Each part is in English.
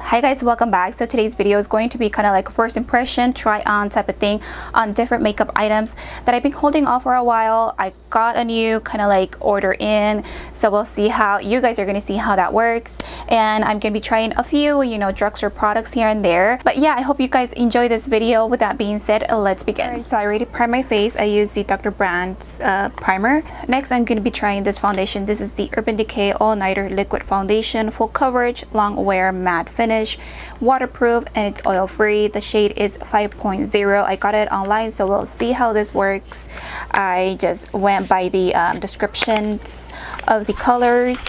Hi guys, welcome back. So today's video is going to be kind of like a first impression try on type of thing on different makeup items that I've been holding off for a while. I got a new kind of like order in, so we'll see how you guys are going to see how that works. And I'm going to be trying a few drugstore products here and there. But yeah, I hope you guys enjoy this video. With that being said, let's begin. Alright, so I already primed my face. I used the Dr. Brandt primer. Next, I'm going to be trying this foundation. This is the Urban Decay All Nighter Liquid Foundation, full coverage, long wear, matte finish, waterproof, and it's oil free. The shade is 5.0. I got it online, so we'll see how this works. I just went by the descriptions of the colors.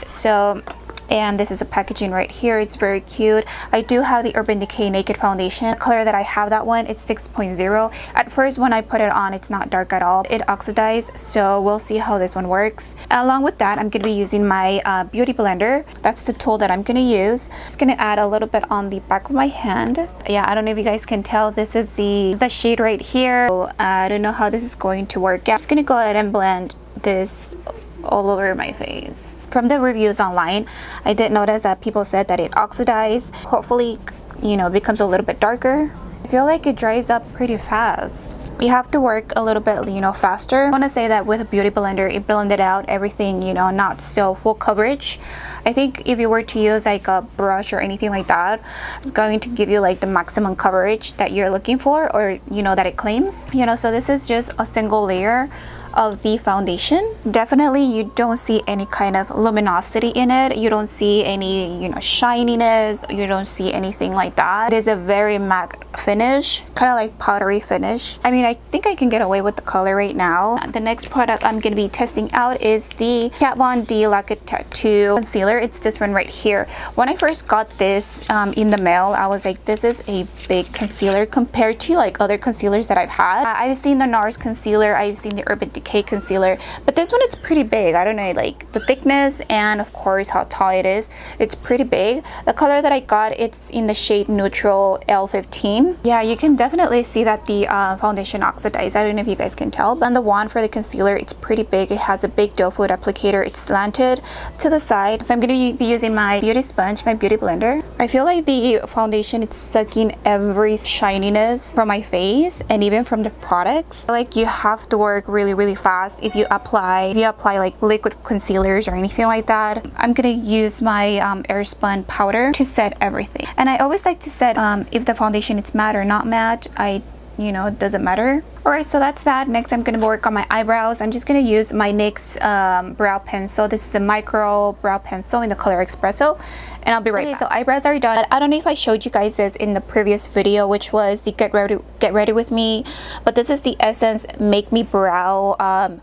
And this is a packaging right here. It's very cute. I do have the Urban Decay Naked Foundation. The color that I have, that one, it's 6.0. At first, when I put it on, it's not dark at all. It oxidized, so we'll see how this one works. Along with that, I'm going to be using my beauty blender. That's the tool that I'm going to use. Just going to add a little bit on the back of my hand. Yeah, I don't know if you guys can tell. This is the shade right here. So, I don't know how this is going to work. I'm just going to go ahead and blend this all over my face. From the reviews online, I did notice that people said that it oxidized. Hopefully, becomes a little bit darker. I feel like it dries up pretty fast. You have to work a little bit, faster. I want to say that with a beauty blender, it blended out everything, not so full coverage. I think if you were to use like a brush or anything like that, it's going to give you like the maximum coverage that you're looking for, or that it claims. So this is just a single layer of the foundation. Definitely you don't see any kind of luminosity in it. You don't see any shininess. You don't see anything like that. It is a very matte finish, kind of like powdery finish. I mean, I think I can get away with the color right now. The next product I'm going to be testing out is the Kat Von D Lock-It Tattoo concealer. It's this one right here. When I first got this in the mail, I was like, this is a big concealer compared to like other concealers that I've had. I've seen the NARS concealer, I've seen the Urban Decay concealer, but this one, it's pretty big. I don't know, like the thickness and of course how tall it is. It's pretty big. The color that I got, it's in the shade Neutral L15. Yeah, you can definitely see that the foundation oxidized. I don't know if you guys can tell. But the wand for the concealer, it's pretty big. It has a big doe foot applicator. It's slanted to the side. So I'm going to be using my beauty sponge, my beauty blender. I feel like the foundation, it's sucking every shininess from my face and even from the products. Like you have to work really fast if you apply like liquid concealers or anything like that. I'm going to use my Airspun powder to set everything. And I always like to set if the foundation it's matte or not matte. It doesn't matter. Alright, so that's that. Next, I'm going to work on my eyebrows. I'm just going to use my NYX brow pencil. This is a micro brow pencil in the color Espresso, and I'll be right back. So eyebrows are done. I don't know if I showed you guys this in the previous video, which was the get ready with me, but this is the Essence Make Me Brow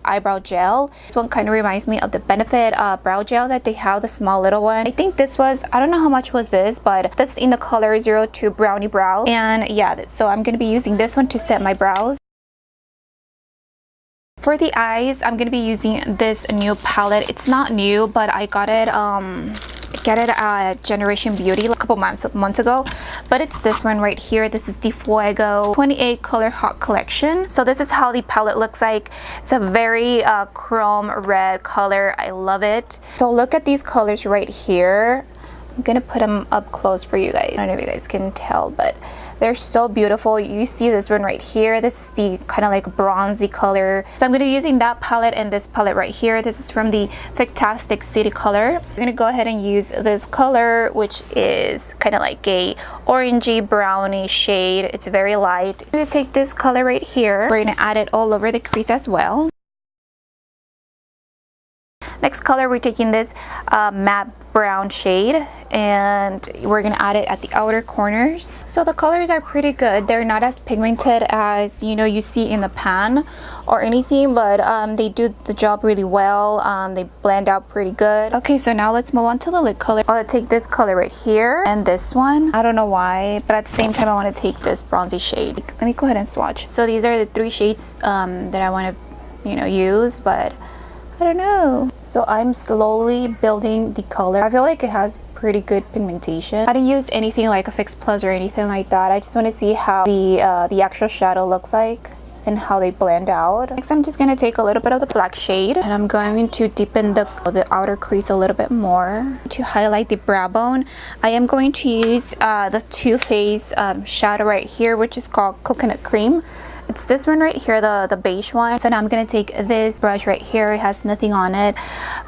eyebrow gel. This one kind of reminds me of the Benefit brow gel that they have, the small little one. I think this was, I don't know how much was this, but this is in the color 02 Brownie Brow. And yeah, so I'm going to be using this one to set my brows. For the eyes, I'm going to be using this new palette. It's not new, but I got it at Generation Beauty a couple months ago. But it's this one right here. This is the Fuego 28 Color Hot Collection. So this is how the palette looks like. It's a very chrome red color. I love it. So look at these colors right here. I'm gonna put them up close for you guys. I don't know if you guys can tell, but they're so beautiful. You see this one right here. This is the kind of like bronzy color. So I'm gonna be using that palette and this palette right here. This is from the FigStastic City Color. I'm gonna go ahead and use this color, which is kind of like a orangey brownie shade. It's very light. I'm gonna take this color right here. We're gonna add it all over the crease as well. Next color, we're taking this matte brown shade and we're gonna add it at the outer corners. So the colors are pretty good. They're not as pigmented as you see in the pan or anything, but they do the job really well. They blend out pretty good. Okay, so now let's move on to the lid color. I'll take this color right here and this one. I don't know why, but at the same time I want to take this bronzy shade. Let me go ahead and swatch. So these are the three shades that I want to use, but I don't know. So I'm slowly building the color. I feel like it has pretty good pigmentation. I didn't use anything like a Fix Plus or anything like that. I just want to see how the actual shadow looks like. and how they blend out. Next, I'm just going to take a little bit of the black shade and I'm going to deepen the outer crease a little bit more. To highlight the brow bone, I am going to use the Too Faced shadow right here, which is called Coconut Cream. It's this one right here, the beige one. So now I'm going to take this brush right here. It has nothing on it,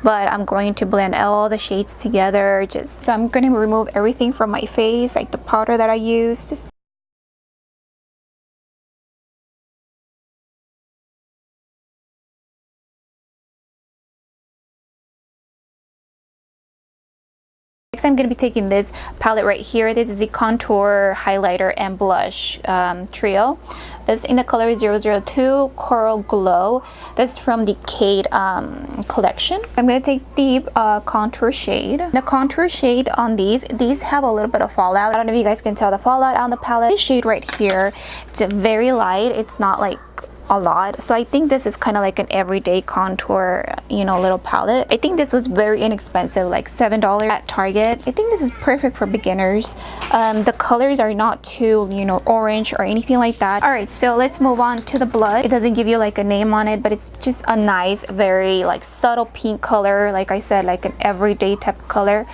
but I'm going to blend all the shades together. So I'm going to remove everything from my face, like the powder that I used. Next, I'm going to be taking this palette right here. This is the contour, highlighter, and blush trio. This is in the color 002 Coral Glow. This is from the Decay collection. I'm going to take the contour shade. The contour shade on these have a little bit of fallout. I don't know if you guys can tell the fallout on the palette. This shade right here, it's very light. It's not like a lot, so I think this is kind of like an everyday contour, you know, little palette. I think this was very inexpensive, like $7 at Target. I think this is perfect for beginners. The colors are not too, you know, orange or anything like that. All right, so let's move on to the blush. It doesn't give you like a name on it, but it's just a nice, very like subtle pink color. Like I said, like an everyday type of color.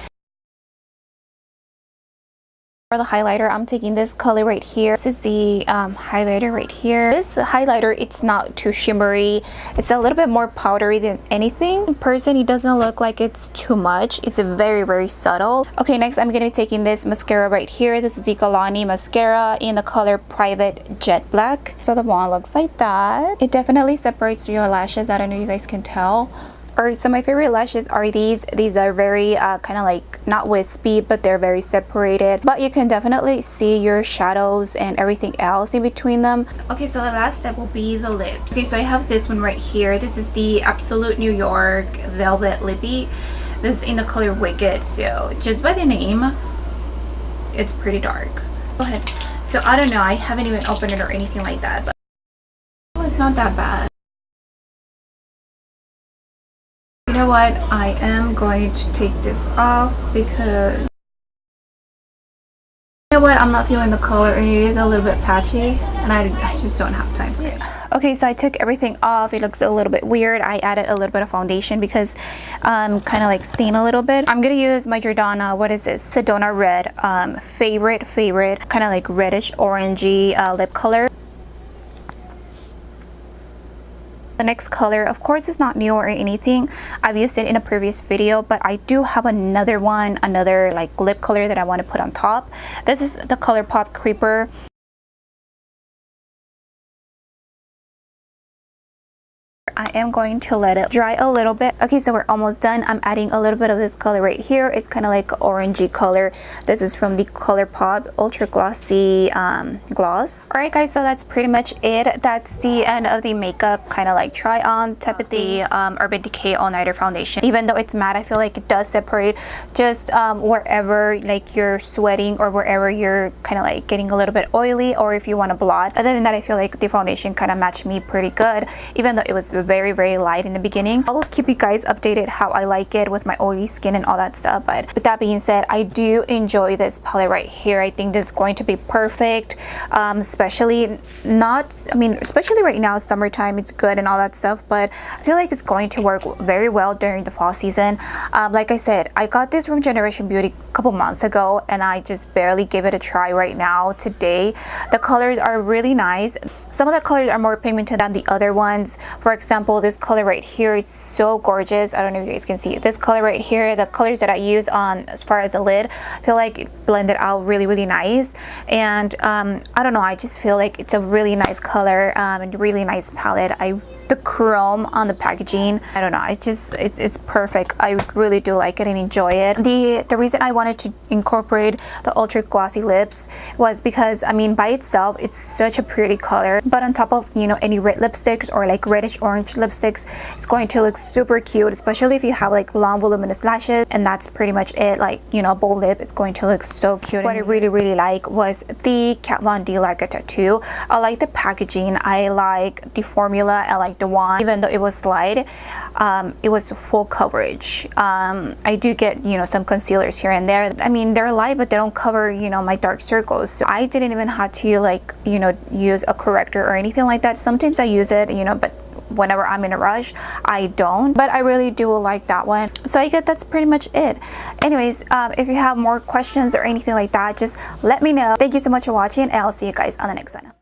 For the highlighter, I'm taking this color right here. This is the highlighter right here. This highlighter, it's not too shimmery. It's a little bit more powdery than anything. In person, it doesn't look like it's too much. It's a very, very subtle. Okay, next I'm going to be taking this mascara right here. This is the Glossy mascara in the color Private Jet Black. So the wand looks like that. It definitely separates your lashes. I don't know if you guys can tell. So my favorite lashes are these. These are very kind of like not wispy, but they're very separated, but you can definitely see your shadows and everything else in between them. Okay, so the last step will be the lip. Okay, so I have this one right here. This is the Absolute New York Velvet Lippy. This is in the color Wicked. So just by the name, it's pretty dark. Go ahead. So I don't know, I haven't even opened it or anything like that, but it's not that bad. You know what, I am going to take this off because, you know what, I'm not feeling the color and it is a little bit patchy and I just don't have time for it. Okay, so I took everything off. It looks a little bit weird. I added a little bit of foundation because I'm kind of like stained a little bit. I'm gonna use my Jordana, what is this, Sedona Red, favorite kind of like reddish orangey lip color. The next color, of course, is not new or anything. I've used it in a previous video, but I do have another one, another like lip color that I want to put on top. This is the Colourpop Creeper. I am going to let it dry a little bit. Okay, so we're almost done. I'm adding a little bit of this color right here. It's kind of like an orangey color. This is from the Colourpop Ultra Glossy gloss. All right, guys, so that's pretty much it. That's the end of the makeup kind of like try on type of the Urban Decay All Nighter foundation. Even though it's matte, I feel like it does separate just wherever like you're sweating or wherever you're kind of like getting a little bit oily, or if you want to blot. Other than that, I feel like the foundation kind of matched me pretty good, even though it was very, very light in the beginning. I will keep you guys updated how I like it with my oily skin and all that stuff. But with that being said, I do enjoy this palette right here. I think this is going to be perfect, especially right now, summertime, it's good and all that stuff, but I feel like it's going to work very well during the fall season. Like I said, I got this from Generation Beauty a couple months ago and I just barely gave it a try right now today. The colors are really nice. Some of the colors are more pigmented than the other ones. For example, this color right here is so gorgeous. I don't know if you guys can see this color right here. The colors that I use on as far as the lid, I feel like it blended out really, really nice. And I don't know, I just feel like it's a really nice color and really nice palette. The chrome on the packaging, I don't know, it's perfect. I really do like it and enjoy it. The reason I wanted to incorporate the ultra glossy lips was because, I mean, by itself it's such a pretty color, but on top of, you know, any red lipsticks or like reddish orange lipsticks, it's going to look super cute, especially if you have like long voluminous lashes. And that's pretty much it, like, you know, bold lip, it's going to look so cute. What I really like was the Kat Von D Lager tattoo. I like the packaging, I like the formula, I like like the one, even though it was light, it was full coverage. I do get, you know, some concealers here and there. I mean, they're light, but they don't cover, you know, my dark circles. So I didn't even have to, like, you know, use a corrector or anything like that. Sometimes I use it, you know, but whenever I'm in a rush, I don't. But I really do like that one. So I guess that's pretty much it. Anyways, if you have more questions or anything like that, just let me know. Thank you so much for watching, and I'll see you guys on the next one.